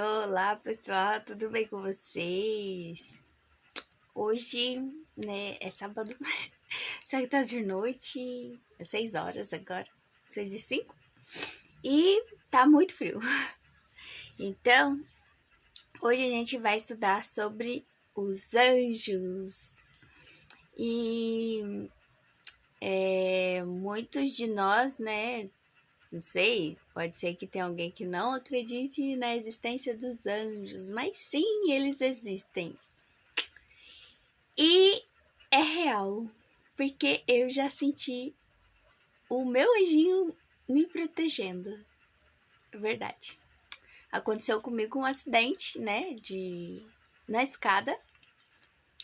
Olá, pessoal, tudo bem com vocês? Hoje, né, é sábado, só que tá de noite, é 6 horas agora, 6h05, e tá muito frio. Então, hoje a gente vai estudar sobre os anjos. E muitos de nós, né, não sei, pode ser que tenha alguém que não acredite na existência dos anjos, mas sim, eles existem. E é real, porque eu já senti o meu anjinho me protegendo. É verdade. Aconteceu comigo um acidente, né, na escada.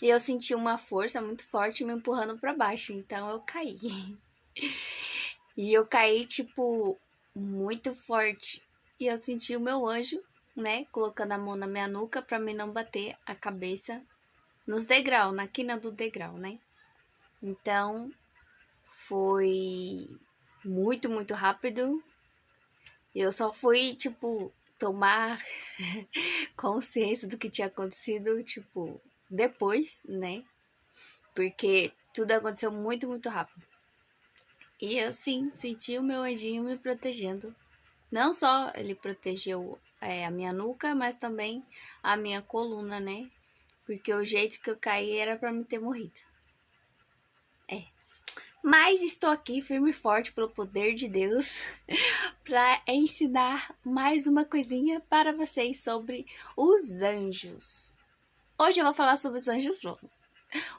E eu senti uma força muito forte me empurrando para baixo, então eu caí. E eu caí, tipo, muito forte. E eu senti o meu anjo, né, colocando a mão na minha nuca para mim não bater a cabeça nos degraus, na quina do degrau, né? Então, foi muito, muito rápido. Eu só fui, tipo, tomar consciência do que tinha acontecido, tipo, depois, né? Porque tudo aconteceu muito, muito rápido. E eu, sim, senti o meu anjinho me protegendo. Não só ele protegeu a minha nuca, mas também a minha coluna, né? Porque o jeito que eu caí era pra me ter morrido. Mas estou aqui firme e forte pelo poder de Deus para ensinar mais uma coisinha para vocês sobre os anjos. Hoje eu vou falar sobre os anjos bons.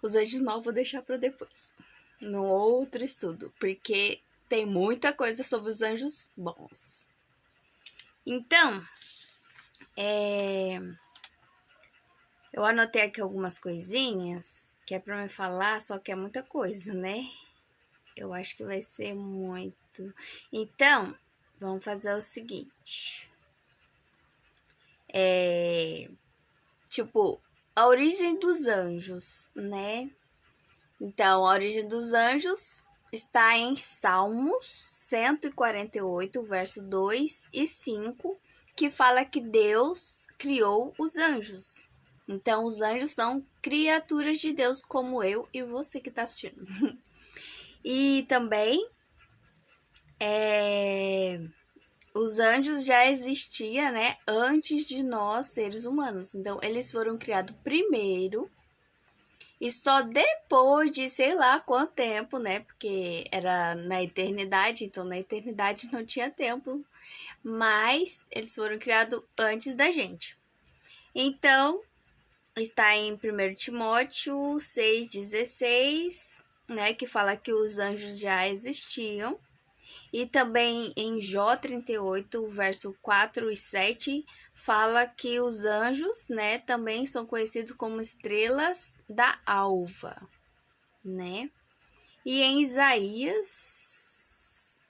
Os anjos maus eu vou deixar para depois, no outro estudo, porque tem muita coisa sobre os anjos bons. Então, eu anotei aqui algumas coisinhas que é para me falar, só que é muita coisa, né? Eu acho que vai ser muito. Então, vamos fazer o seguinte. Tipo, a origem dos anjos, né? Então, a origem dos anjos está em Salmos 148, verso 2 e 5, que fala que Deus criou os anjos. Então, os anjos são criaturas de Deus, como eu e você que está assistindo. E também os anjos já existiam, né, antes de nós, seres humanos. Então, eles foram criados primeiro e só depois de sei lá quanto tempo, né, porque era na eternidade, então na eternidade não tinha tempo, mas eles foram criados antes da gente. Então, está em 1 Timóteo 6,16, né, que fala que os anjos já existiam. E também em Jó 38, verso 4 e 7, fala que os anjos, né, também são conhecidos como estrelas da alva, né? E em Isaías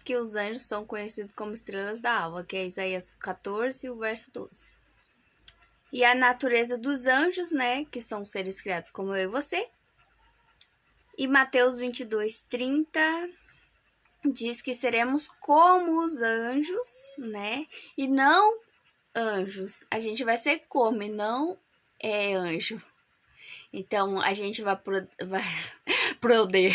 que os anjos são conhecidos como estrelas da alva, que é Isaías 14, o verso 12. E a natureza dos anjos, né, que são seres criados como eu e você. E Mateus 22, 30 diz que seremos como os anjos, né? E não anjos. A gente vai ser como e não anjo. Então, a gente vai poder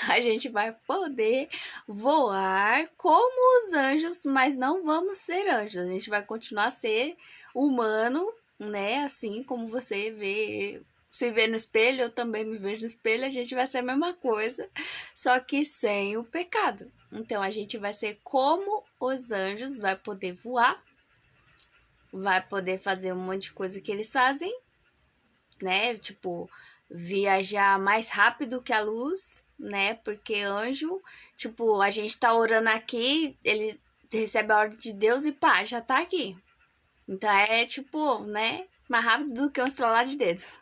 a gente vai poder voar como os anjos, mas não vamos ser anjos. A gente vai continuar a ser humano, né? Assim como você se vê no espelho, eu também me vejo no espelho, a gente vai ser a mesma coisa, só que sem o pecado. Então, a gente vai ser como os anjos, vai poder voar, vai poder fazer um monte de coisa que eles fazem, né? Tipo, viajar mais rápido que a luz, né? Porque anjo, tipo, a gente tá orando aqui, ele recebe a ordem de Deus e pá, já tá aqui. Então é tipo, né? Mais rápido do que um estralar de dedos.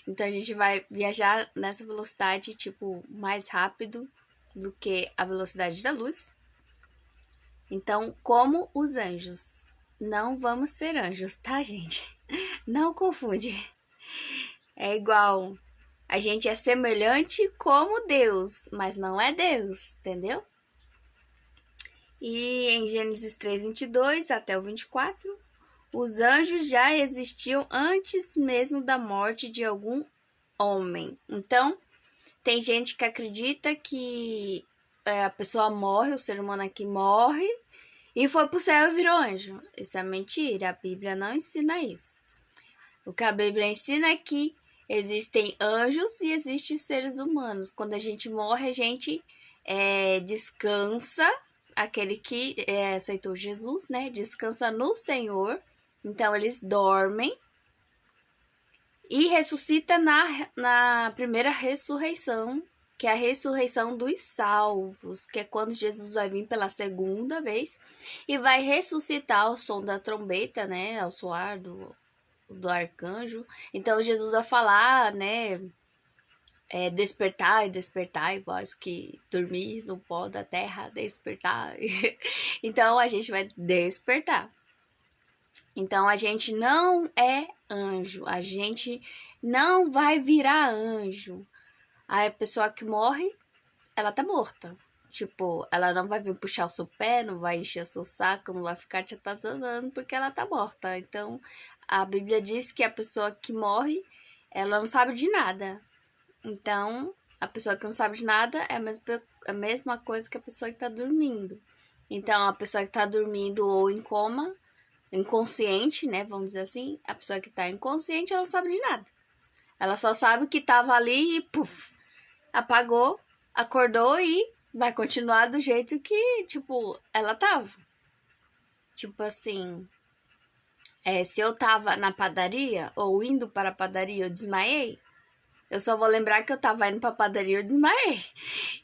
Então a gente vai viajar nessa velocidade, tipo, mais rápido do que a velocidade da luz. Então, como os anjos, não vamos ser anjos, tá, gente? Não confunde. É igual, a gente é semelhante como Deus, mas não é Deus, entendeu? E em Gênesis 3:22 até o 24, os anjos já existiam antes mesmo da morte de algum homem. Então, tem gente que acredita que a pessoa morre, o ser humano aqui morre, e foi pro céu e virou anjo. Isso é mentira, a Bíblia não ensina isso. O que a Bíblia ensina é que existem anjos e existem seres humanos. Quando a gente morre, a gente descansa, aquele que aceitou Jesus, né? Descansa no Senhor. Então, eles dormem e ressuscita na primeira ressurreição, que é a ressurreição dos salvos, que é quando Jesus vai vir pela segunda vez e vai ressuscitar ao som da trombeta, né? Ao soar do arcanjo. Então Jesus vai falar, né? Despertai, despertai, vós que dormis no pó da terra, despertai. Então a gente vai despertar. Então a gente não é anjo, a gente não vai virar anjo. A pessoa que morre, ela tá morta. Tipo, ela não vai vir puxar o seu pé, não vai encher o seu saco, não vai ficar te atazanando porque ela tá morta. Então, a Bíblia diz que a pessoa que morre, ela não sabe de nada. Então, a pessoa que não sabe de nada é a mesma coisa que a pessoa que tá dormindo. Então, a pessoa que tá dormindo ou em coma, inconsciente, né, vamos dizer assim, a pessoa que tá inconsciente, ela não sabe de nada. Ela só sabe que tava ali e puf, apagou, acordou e vai continuar do jeito que, tipo, ela tava. Tipo assim, se eu tava na padaria ou indo para a padaria, eu desmaiei, eu só vou lembrar que eu tava indo pra padaria, eu desmaiei.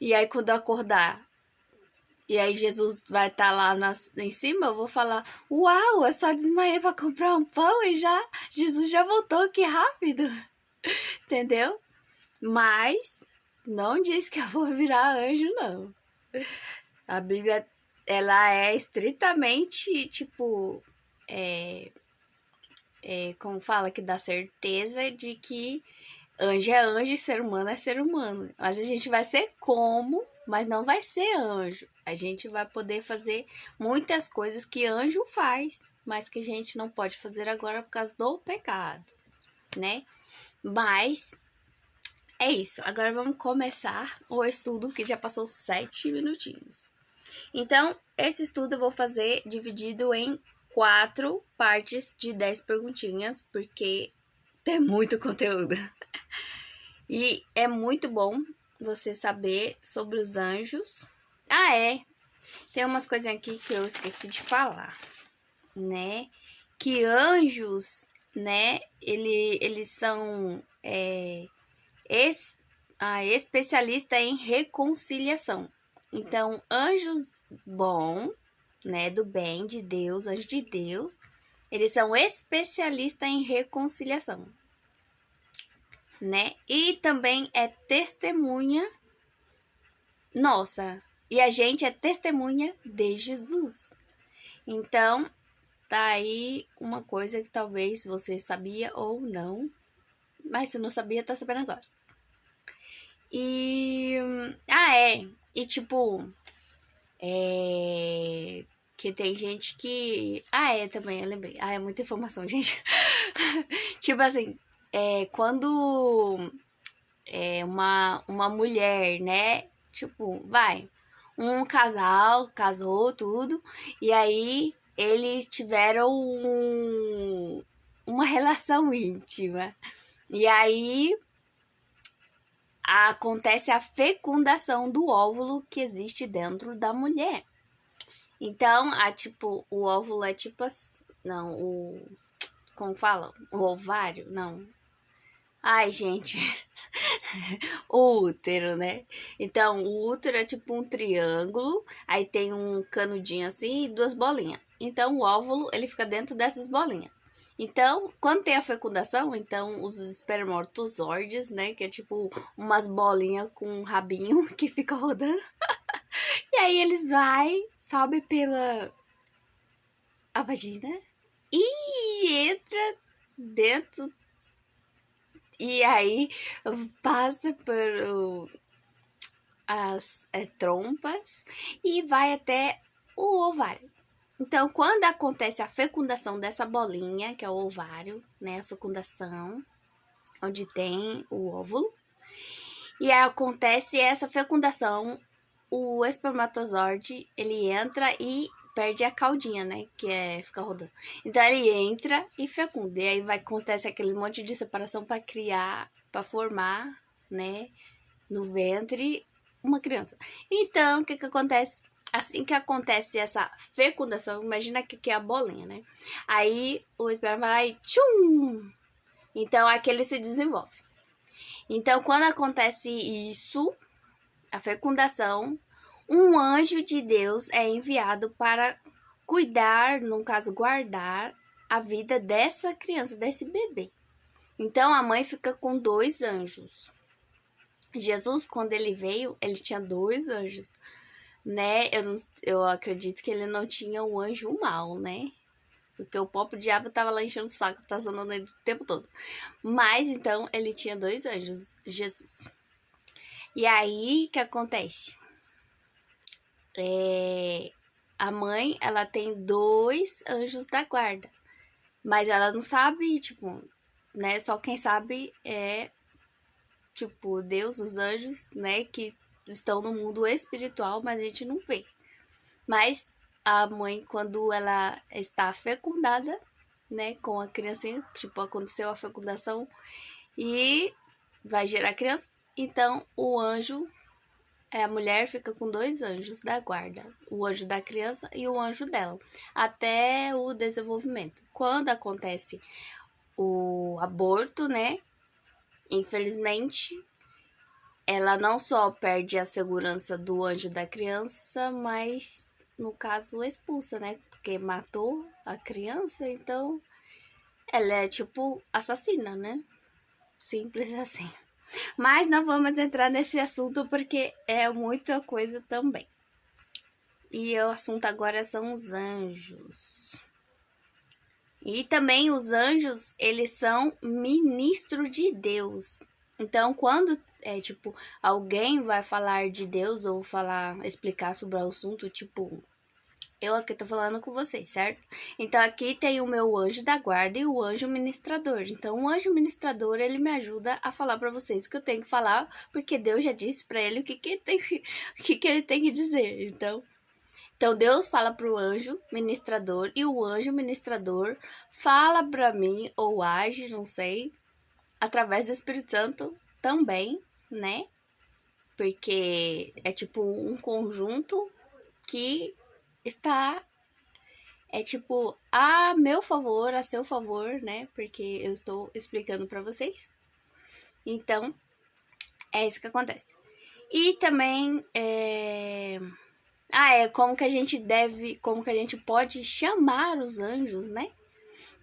E aí, quando eu acordar, e aí Jesus vai estar lá em cima, eu vou falar, uau, eu só desmaiei pra comprar um pão e Jesus já voltou, que rápido. Entendeu? Mas não diz que eu vou virar anjo, não. A Bíblia, ela é estritamente, tipo, como fala, que dá certeza de que anjo é anjo e ser humano é ser humano. Mas a gente vai ser como, mas não vai ser anjo. A gente vai poder fazer muitas coisas que anjo faz, mas que a gente não pode fazer agora por causa do pecado, né? Mas é isso. Agora vamos começar o estudo, que já passou 7 minutinhos. Então, esse estudo eu vou fazer dividido em 4 partes de 10 perguntinhas, porque tem muito conteúdo. E é muito bom você saber sobre os anjos. Tem umas coisinhas aqui que eu esqueci de falar, né? Que anjos, né, eles são especialista em reconciliação. Então, anjos bom, né, do bem de Deus, anjos de Deus, eles são especialistas em reconciliação, né? E também é testemunha nossa. E a gente é testemunha de Jesus. Então, tá aí uma coisa que talvez você sabia ou não, mas se não sabia, tá sabendo agora. E e tipo, que tem gente que também eu lembrei. É muita informação, gente. Tipo assim, quando uma mulher, né, tipo, um casal casou tudo e aí eles tiveram uma relação íntima. E aí acontece a fecundação do óvulo que existe dentro da mulher. Então, o óvulo é tipo, não, como fala? O ovário? Não. Ai, gente. O útero, né? Então, o útero é tipo um triângulo, aí tem um canudinho assim e 2 bolinhas. Então, o óvulo, ele fica dentro dessas bolinhas. Então, quando tem a fecundação, então os espermatozoides, né, que é tipo umas bolinhas com um rabinho que fica rodando. E aí eles sobe pela a vagina e entra dentro. E aí passa por as trompas e vai até o ovário. Então, quando acontece a fecundação dessa bolinha, que é o ovário, né? A fecundação, onde tem o óvulo. E aí acontece essa fecundação, o espermatozoide, ele entra e perde a caudinha, né? Que é ficar rodando. Então, ele entra e fecunda. E aí acontece aquele monte de separação para criar, para formar, né? No ventre, uma criança. Então, o que que acontece? Assim que acontece essa fecundação, imagina que é a bolinha, né? Aí o esperma vai lá e tchum! Então aqui ele se desenvolve. Então quando acontece isso, a fecundação, um anjo de Deus é enviado para cuidar, no caso guardar, a vida dessa criança, desse bebê. Então a mãe fica com 2 anjos. Jesus, quando ele veio, ele tinha 2 anjos. Né, eu acredito que ele não tinha o anjo mal, né? Porque o próprio diabo tava lá enchendo o saco, tá zonando ele o tempo todo. Mas, então, ele tinha 2 anjos, Jesus. E aí, o que acontece? A mãe, ela tem 2 anjos da guarda. Mas ela não sabe, tipo, né? Só quem sabe é, tipo, Deus, os anjos, né? Que estão no mundo espiritual, mas a gente não vê. Mas a mãe, quando ela está fecundada, né, com a criancinha, tipo, aconteceu a fecundação e vai gerar criança, então o anjo, a mulher fica com 2 anjos da guarda, o anjo da criança e o anjo dela, até o desenvolvimento. Quando acontece o aborto, né, infelizmente, ela não só perde a segurança do anjo da criança, mas no caso expulsa, né? Porque matou a criança, então ela é tipo assassina, né? Simples assim. Mas não vamos entrar nesse assunto porque é muita coisa também. E o assunto agora são os anjos. E também os anjos, eles são ministros de Deus. Então, quando tipo, alguém vai falar de Deus ou explicar sobre o assunto, tipo, eu aqui tô falando com vocês, certo? Então, aqui tem o meu anjo da guarda e o anjo ministrador. Então, o anjo ministrador, ele me ajuda a falar para vocês o que eu tenho que falar, porque Deus já disse para ele o que ele tem que dizer. Então Deus fala para o anjo ministrador e o anjo ministrador fala para mim ou age, não sei, através do Espírito Santo também, né? Porque é tipo um conjunto que está tipo a meu favor, a seu favor, né? Porque eu estou explicando para vocês. Então, é isso que acontece. E também como que a gente pode chamar os anjos, né?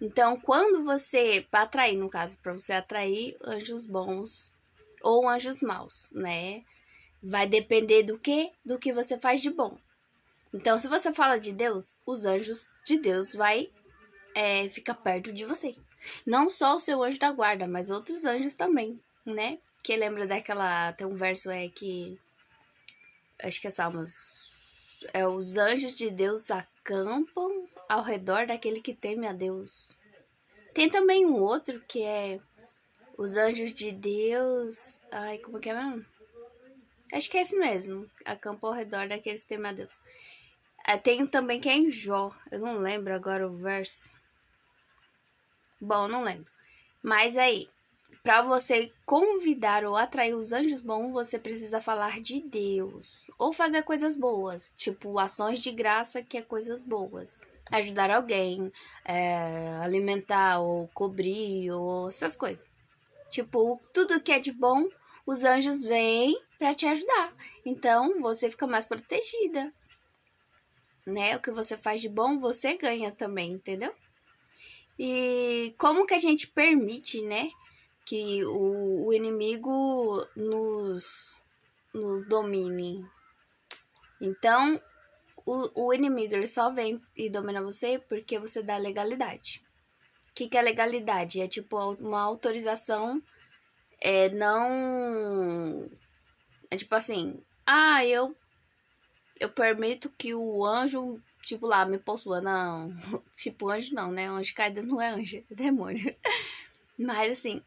Então, quando você, para atrair, no caso, para você atrair anjos bons ou anjos maus, né? Vai depender do que você faz de bom. Então, se você fala de Deus, os anjos de Deus vai ficar perto de você. Não só o seu anjo da guarda, mas outros anjos também, né? Que lembra tem um verso que acho que é Salmos, os anjos de Deus acampam ao redor daquele que teme a Deus. Tem também um outro que é os anjos de Deus, como que é mesmo? Acho que é esse mesmo, acampam ao redor daqueles que temem a Deus. Tem também que é em Jó, eu não lembro agora o verso. Bom, não lembro. Mas aí, para você convidar ou atrair os anjos bons, você precisa falar de Deus. Ou fazer coisas boas, tipo ações de graça, que é coisas boas. Ajudar alguém, alimentar ou cobrir, ou essas coisas. Tipo, tudo que é de bom, os anjos vêm para te ajudar. Então, você fica mais protegida. Né? O que você faz de bom, você ganha também, entendeu? E como que a gente permite, né? Que o inimigo nos domine. Então, o inimigo ele só vem e domina você porque você dá legalidade. O que é legalidade? É tipo uma autorização, não... É tipo assim, eu permito que o anjo, tipo, lá, me possua. Não, tipo, anjo não, né? Anjo caído não é anjo, é demônio. Mas, assim,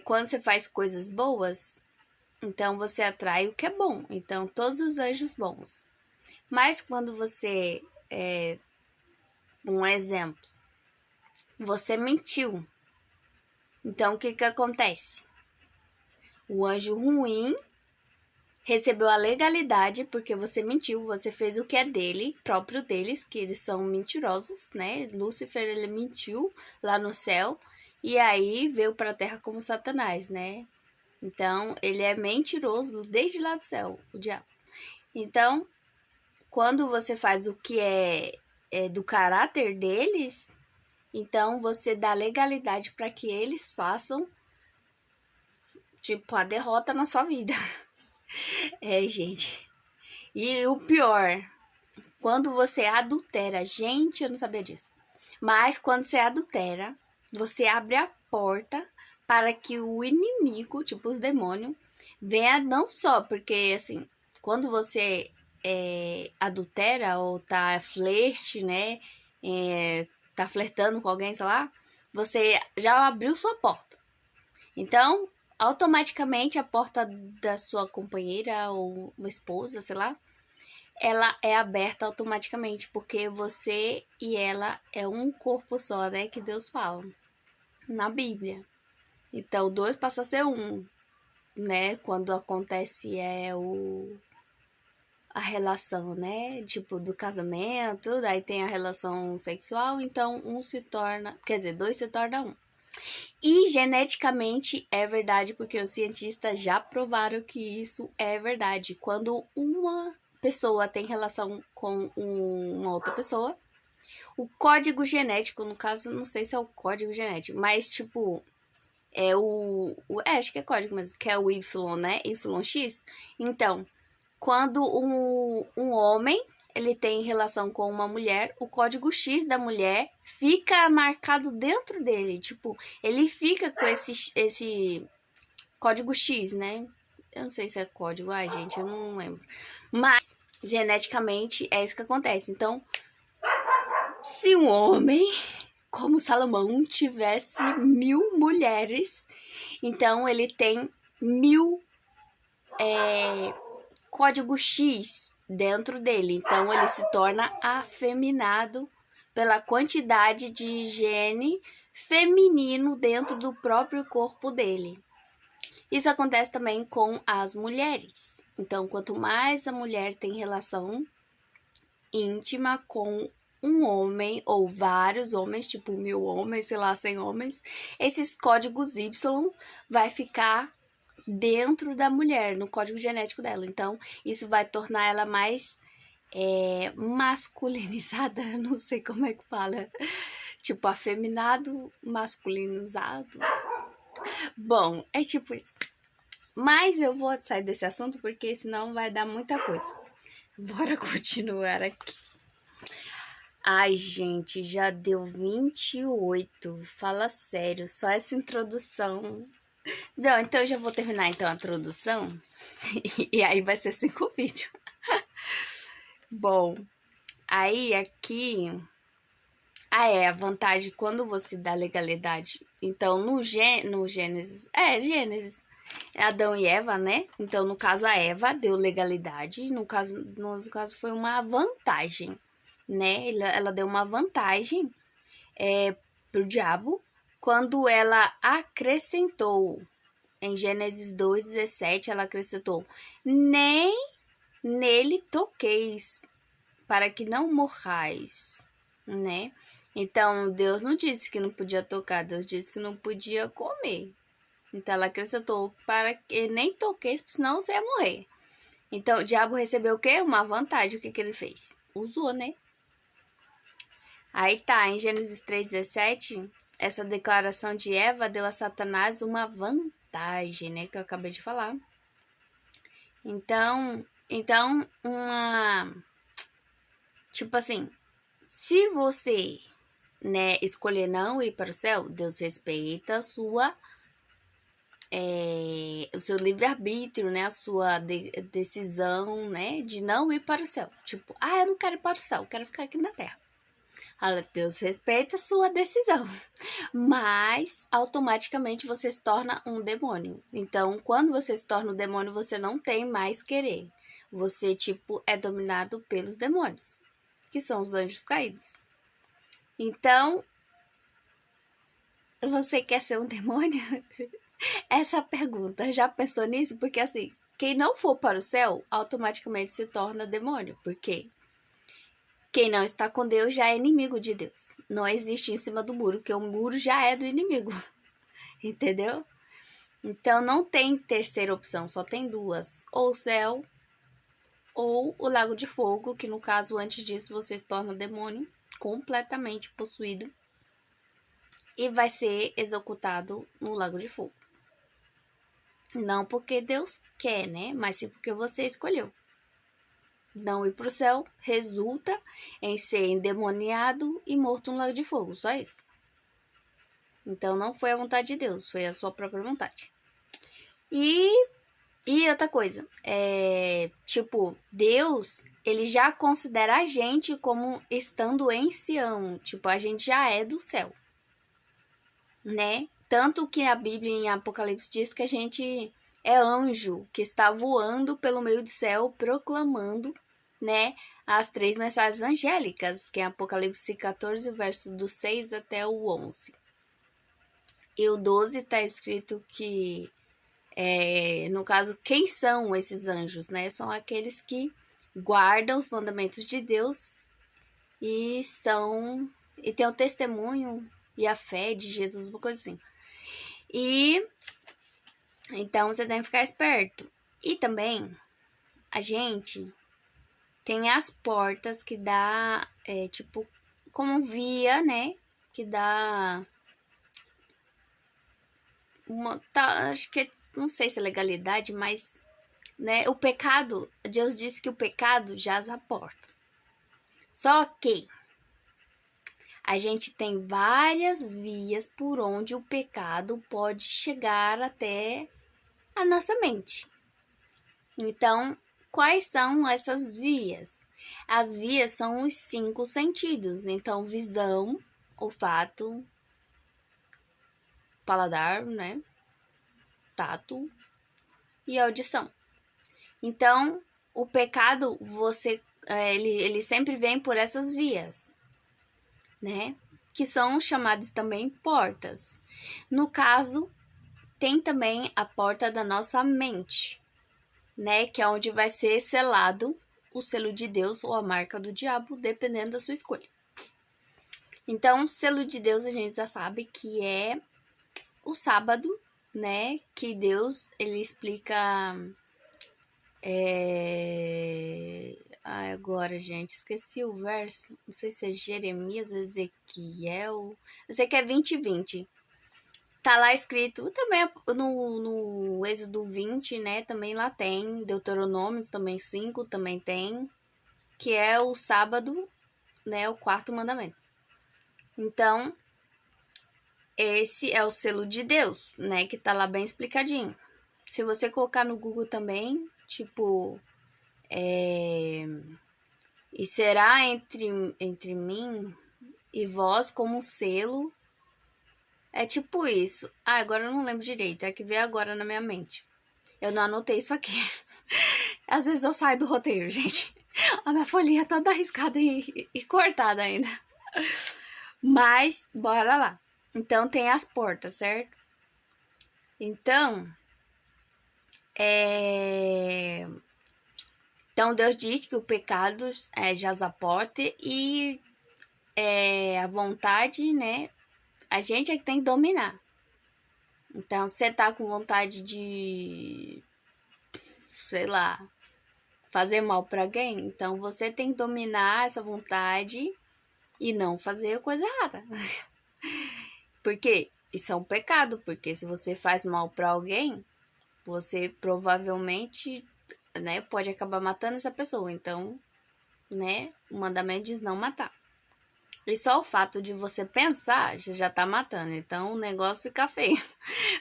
quando você faz coisas boas, então você atrai o que é bom. Então, todos os anjos bons. Mas quando você, um exemplo, você mentiu. Então, o que que acontece? O anjo ruim recebeu a legalidade porque você mentiu, você fez o que é dele, próprio deles, que eles são mentirosos, né? Lúcifer, ele mentiu lá no céu e aí veio para a terra como Satanás, né? Então, ele é mentiroso desde lá do céu, o diabo. Então, quando você faz o que é do caráter deles, então você dá legalidade para que eles façam, tipo, a derrota na sua vida. Gente. E o pior, quando você adultera, gente, eu não sabia disso. Mas quando você adultera, você abre a porta para que o inimigo, tipo os demônios, venha não só, porque assim, quando você adultera ou tá flerte, né? Tá flertando com alguém, sei lá, você já abriu sua porta. Então, automaticamente a porta da sua companheira ou esposa, sei lá, ela é aberta automaticamente, porque você e ela é um corpo só, né? Que Deus fala na Bíblia. Então, dois passa a ser um, né? Quando acontece a relação, né? Tipo, do casamento, daí tem a relação sexual, então um se torna, quer dizer, dois se torna um. E geneticamente é verdade, porque os cientistas já provaram que isso é verdade. Quando uma pessoa tem relação com uma outra pessoa, o código genético, no caso, não sei se é o código genético, mas tipo, acho que é código mesmo, que é o Y, né? YX. Então, quando um homem ele tem relação com uma mulher, o código X da mulher fica marcado dentro dele. Tipo, ele fica com esse código X, né? Eu não sei se é código, ai gente, eu não lembro. Mas, geneticamente, é isso que acontece. Então, se um homem como Salomão tivesse 1000 mulheres, então ele tem 1000 código X dentro dele. Então ele se torna afeminado pela quantidade de gene feminino dentro do próprio corpo dele. Isso acontece também com as mulheres. Então, quanto mais a mulher tem relação íntima com um homem ou vários homens, tipo 1000 homens, sei lá, 100 homens, esses códigos Y vai ficar dentro da mulher, no código genético dela. Então, isso vai tornar ela mais masculinizada, não sei como é que fala. Tipo, afeminado, masculinizado. Bom, é tipo isso. Mas eu vou sair desse assunto porque senão vai dar muita coisa. Bora continuar aqui. Ai, gente, já deu 28. Fala sério, só essa introdução. Não, então eu já vou terminar então a introdução. E aí vai ser 5 vídeos. Bom, aí aqui... a vantagem quando você dá legalidade. Então, no Gênesis... Gênesis. Adão e Eva, né? Então, no caso, a Eva deu legalidade. No caso foi uma vantagem, né? Ela deu uma vantagem pro diabo quando ela acrescentou. Em Gênesis 2:17, ela acrescentou: nem nele toqueis, para que não morrais, né? Então, Deus não disse que não podia tocar, Deus disse que não podia comer. Então, ela acrescentou para que nem toqueis, senão você ia morrer. Então, o diabo recebeu o quê? Uma vantagem. O que ele fez? Usou, né? Aí tá, em Gênesis 3:17, essa declaração de Eva deu a Satanás uma vantagem, né? Que eu acabei de falar. Então tipo assim, se você, né, escolher não ir para o céu, Deus respeita a sua o seu livre-arbítrio, né? A sua decisão, né? De não ir para o céu. Tipo, eu não quero ir para o céu, eu quero ficar aqui na terra. Deus respeita a sua decisão, mas automaticamente você se torna um demônio. Então, quando você se torna um demônio, você não tem mais querer. Você, tipo, é dominado pelos demônios, que são os anjos caídos. Então, você quer ser um demônio? Essa pergunta, já pensou nisso? Porque assim, quem não for para o céu, automaticamente se torna demônio. Por quê? Quem não está com Deus já é inimigo de Deus. Não existe em cima do muro, porque o muro já é do inimigo. Entendeu? Então não tem terceira opção, só tem duas. Ou o céu, ou o lago de fogo, que no caso, antes disso, você se torna demônio, completamente possuído, e vai ser executado no lago de fogo. Não porque Deus quer, né? Mas sim porque você escolheu. Não ir para o céu resulta em ser endemoniado e morto no lago de fogo, só isso. Então não foi a vontade de Deus, foi a sua própria vontade. E outra coisa, tipo, Deus, ele já considera a gente como estando em Sião, tipo, a gente já é do céu, né? Tanto que a Bíblia em Apocalipse diz que a gente é anjo que está voando pelo meio do céu proclamando, né, as 3 mensagens angélicas, que é Apocalipse 14, verso do 6 até o 11. E o 12 está escrito que, no caso, quem são esses anjos, né? São aqueles que guardam os mandamentos de Deus e tem o testemunho e a fé de Jesus, uma coisa assim. E então você tem que ficar esperto. E também a gente tem as portas que dá, tipo, como via, né? Que dá acho que, não sei se é legalidade, mas, né? O pecado, Deus disse que o pecado jaz à porta. Só que a gente tem várias vias por onde o pecado pode chegar até a nossa mente. Então, quais são essas vias? As vias são os 5 sentidos. Então, visão, olfato, paladar, né? Tato e audição. Então, o pecado, ele sempre vem por essas vias, né? Que são chamadas também portas. No caso, tem também a porta da nossa mente, né? Que é onde vai ser selado o selo de Deus ou a marca do diabo, dependendo da sua escolha. Então, o selo de Deus a gente já sabe que é o sábado, né? Que Deus, ele explica... agora, gente, esqueci o verso. Não sei se é Jeremias, Ezequiel. Eu sei que é 20:20. Tá lá escrito, também no Êxodo 20, né? Também lá tem. Deuteronômios também 5, também tem. Que é o sábado, né? O 4º mandamento. Então, esse é o selo de Deus, né? Que tá lá bem explicadinho. Se você colocar no Google também, tipo... E será entre mim e vós como um selo. É tipo isso. Agora eu não lembro direito. É que veio agora na minha mente. Eu não anotei isso aqui. Às vezes eu saio do roteiro, gente. A minha folhinha toda arriscada e cortada ainda. Mas, bora lá. Então, tem as portas, certo? Então, Então, Deus diz que o pecado jaz à porta e a vontade, né? A gente é que tem que dominar. Então, você tá com vontade de, sei lá, fazer mal pra alguém, então você tem que dominar essa vontade e não fazer coisa errada. Porque isso é um pecado, porque se você faz mal pra alguém, você provavelmente, né, pode acabar matando essa pessoa. Então, né, o mandamento diz não matar. E só o fato de você pensar já tá matando. Então o negócio fica feio.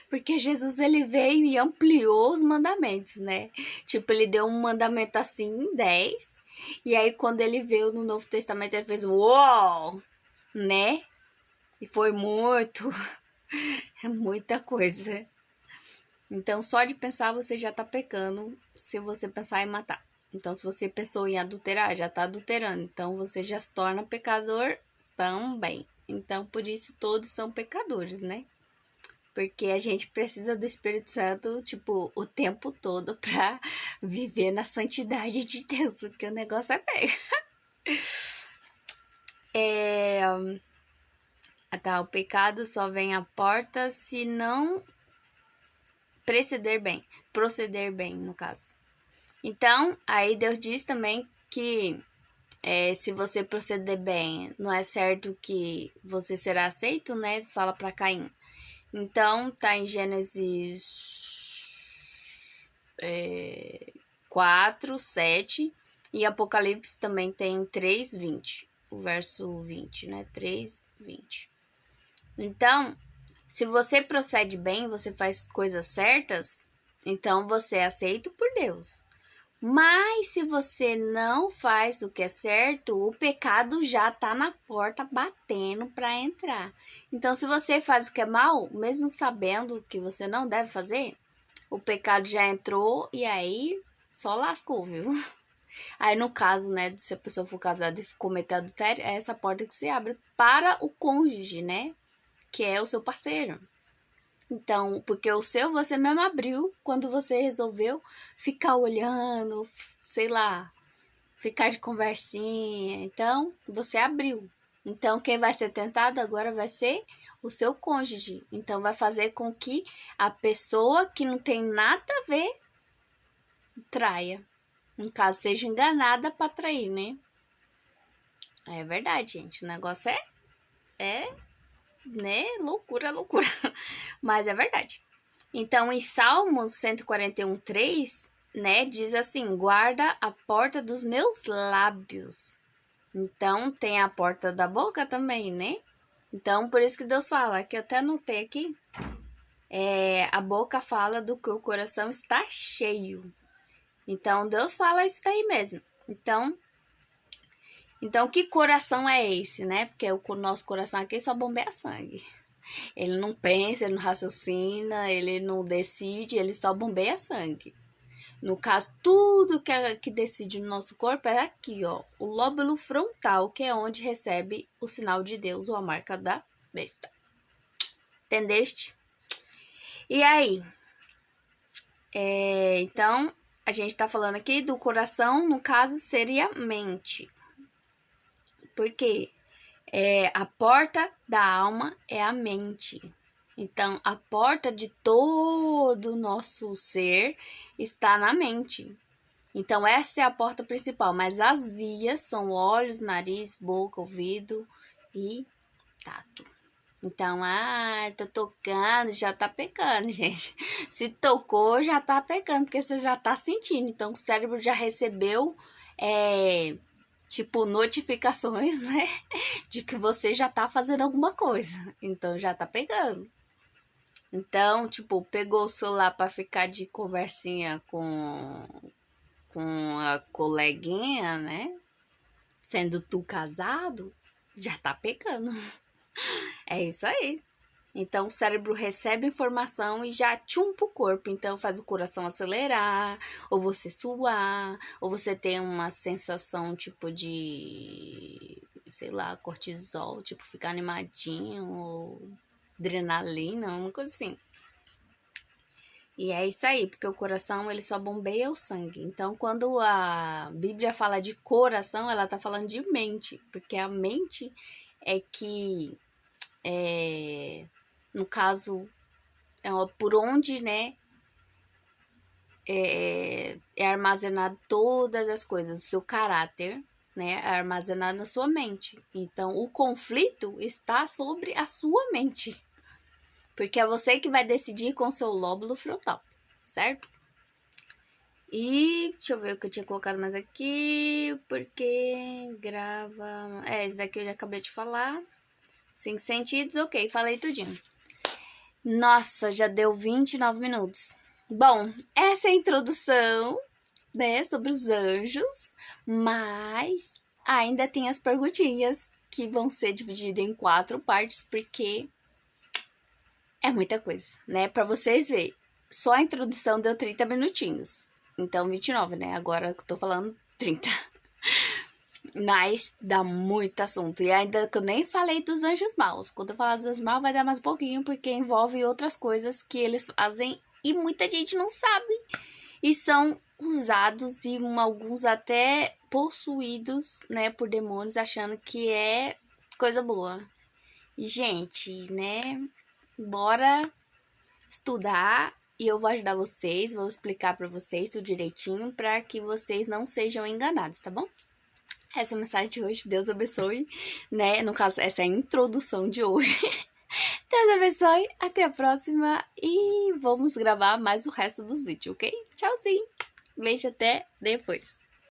Porque Jesus ele veio e ampliou os mandamentos, né? Tipo, ele deu um mandamento assim, 10. E aí quando ele veio no Novo Testamento, ele fez uou, né? E foi muito, é muita coisa. Então só de pensar você já tá pecando se você pensar em matar. Então se você pensou em adulterar, já tá adulterando. Então você já se torna pecador também. Então por isso todos são pecadores, né? Porque a gente precisa do Espírito Santo, tipo, o tempo todo pra viver na santidade de Deus, porque o negócio é feio. O pecado só vem à porta se não proceder bem, no caso. Então, aí Deus diz também que se você proceder bem, não é certo que você será aceito, né? Fala pra Caim. Então, tá em Gênesis 4, 7 e Apocalipse também tem 3, 20. O verso 20, né? 3, 20. Então, se você procede bem, você faz coisas certas, então você é aceito por Deus. Mas se você não faz o que é certo, o pecado já tá na porta batendo para entrar. Então, se você faz o que é mal, mesmo sabendo que você não deve fazer, o pecado já entrou e aí só lascou, viu? Aí, no caso, né, se a pessoa for casada e cometer adultério, é essa porta que se abre para o cônjuge, né? Que é o seu parceiro. Então, porque o seu você mesmo abriu quando você resolveu ficar olhando, sei lá, ficar de conversinha. Então, você abriu. Então, quem vai ser tentado agora vai ser o seu cônjuge. Então, vai fazer com que a pessoa que não tem nada a ver traia. No caso, seja enganada para trair, né? É verdade, gente. O negócio né? Loucura. Mas é verdade. Então, em Salmos 141:3, né, diz assim: guarda a porta dos meus lábios. Então, tem a porta da boca também, né? Então, por isso que Deus fala, que eu até anotei aqui, a boca fala do que o coração está cheio. Então, Deus fala isso daí mesmo. Então que coração é esse, né? Porque o nosso coração aqui só bombeia sangue. Ele não pensa, ele não raciocina, ele não decide, ele só bombeia sangue. No caso, tudo que decide no nosso corpo é aqui, ó. O lóbulo frontal, que é onde recebe o sinal de Deus ou a marca da besta. Entendeste? E aí? Então, a gente tá falando aqui do coração, no caso, seria a mente. Por quê? A porta da alma é a mente. Então, a porta de todo o nosso ser está na mente. Então, essa é a porta principal. Mas as vias são olhos, nariz, boca, ouvido e tato. Então, tô tocando, já tá pecando, gente. Se tocou, já tá pecando, porque você já tá sentindo. Então, o cérebro já recebeu, tipo, notificações, né? De que você já tá fazendo alguma coisa. Então, já tá pegando. Então, tipo, pegou o celular pra ficar de conversinha com a coleguinha, né? Sendo tu casado, já tá pegando. É isso aí. Então, o cérebro recebe informação e já tchum pro corpo. Então, faz o coração acelerar, ou você suar, ou você tem uma sensação, tipo, de, sei lá, cortisol, tipo, ficar animadinho, ou adrenalina, uma coisa assim. E é isso aí, porque o coração, ele só bombeia o sangue. Então, quando a Bíblia fala de coração, ela tá falando de mente, porque a mente é que no caso, por onde, né, é armazenado todas as coisas, o seu caráter, né, é armazenado na sua mente. Então, o conflito está sobre a sua mente, porque é você que vai decidir com o seu lóbulo frontal, certo? E deixa eu ver o que eu tinha colocado mais aqui. Porque grava... esse daqui eu já acabei de falar. 5 sentidos, ok, falei tudinho. Nossa, já deu 29 minutos. Bom, essa é a introdução, né, sobre os anjos. Mas ainda tem as perguntinhas que vão ser divididas em 4 partes, porque é muita coisa, né? Pra vocês verem, só a introdução deu 30 minutinhos. Então, 29, né? Agora eu tô falando 30. Mas dá muito assunto. E ainda que eu nem falei dos anjos maus. Quando eu falar dos anjos maus, vai dar mais um pouquinho, porque envolve outras coisas que eles fazem e muita gente não sabe. E são usados e alguns até possuídos, né, por demônios, achando que é coisa boa. E, gente, né, bora estudar e eu vou ajudar vocês, vou explicar pra vocês tudo direitinho pra que vocês não sejam enganados, tá bom? Essa é a mensagem de hoje, Deus abençoe, né? No caso, essa é a introdução de hoje. Deus abençoe, até a próxima e vamos gravar mais o resto dos vídeos, ok? Tchauzinho, beijo, até depois.